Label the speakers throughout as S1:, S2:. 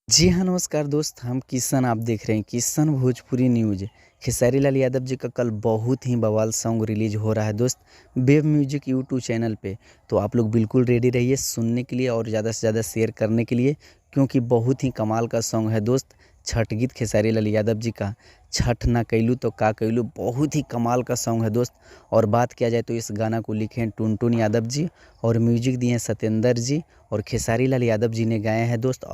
S1: जी हाँ, नमस्कार दोस्त। हम किशन, आप देख रहे हैं किशन भोजपुरी न्यूज़। खेसारी लाल यादव जी का कल बहुत ही बवाल सॉन्ग रिलीज़ हो रहा है दोस्त, वेव म्यूजिक यूट्यूब चैनल पे। तो आप लोग बिल्कुल रेडी रहिए सुनने के लिए और ज़्यादा से ज़्यादा शेयर करने के लिए, क्योंकि बहुत ही कमाल का सॉन्ग है दोस्त। छठ गीत खेसारी लाल यादव जी का, छठ ना कैलू तो का कैलू, बहुत ही कमाल का सॉन्ग है दोस्त। और बात किया जाए तो इस गाना को लिखे हैं टुनटुन यादव जी और म्यूजिक दिए हैं सत्येंद्र जी और खेसारी लाल यादव जी ने गाए हैं दोस्त।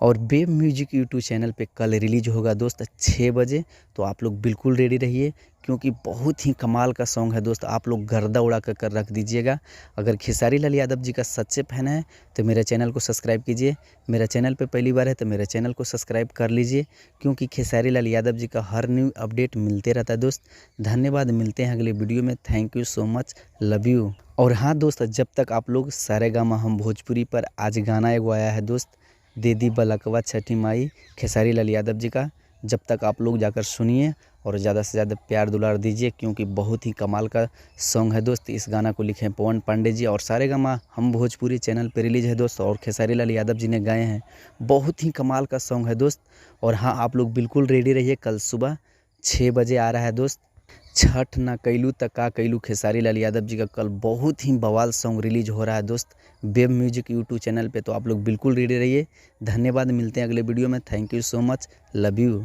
S1: और वेव म्यूजिक यूट्यूब चैनल पे कल रिलीज होगा दोस्त 6 बजे। तो आप लोग बिल्कुल रेडी रहिए, क्योंकि बहुत ही कमाल का सॉन्ग है दोस्त। आप लोग गर्दा उड़ा कर रख दीजिएगा। अगर खेसारी लाल यादव जी का सच्चे फैन है तो मेरे चैनल को सब्सक्राइब कीजिए। मेरा चैनल पे पहली बार है तो मेरे चैनल को सब्सक्राइब कर लीजिए, क्योंकि खेसारी लाल यादव जी का हर न्यू अपडेट मिलते रहता है दोस्त। धन्यवाद, मिलते हैं अगले वीडियो में। Thank you so much, love you. और हाँ दोस्त, जब तक आप लोग सारेगामा हम भोजपुरी पर आज गाना एगो आया है दोस्त, दे दी बलकवा छठी माई, खेसारी लाल यादव जी का। जब तक आप लोग जाकर सुनिए और ज़्यादा से ज़्यादा प्यार दुलार दीजिए, क्योंकि बहुत ही कमाल का सॉन्ग है दोस्त। इस गाना को लिखे हैं पवन पांडे जी और सारेगामा हम भोजपुरी चैनल पे रिलीज़ है दोस्त, और खेसारी लाल यादव जी ने गाए हैं। बहुत ही कमाल का सॉन्ग है दोस्त। और हाँ, आप लोग बिल्कुल रेडी रहिए, कल सुबह 6 बजे आ रहा है दोस्त, छठ ना कैलू त का कैलू। खेसारी लाल यादव जी का कल बहुत ही बवाल सॉन्ग रिलीज हो रहा है दोस्त, वेब म्यूजिक यूट्यूब चैनल पे। तो आप लोग बिल्कुल रेडी रहिए। धन्यवाद, मिलते हैं अगले वीडियो में। Thank you so much, love you.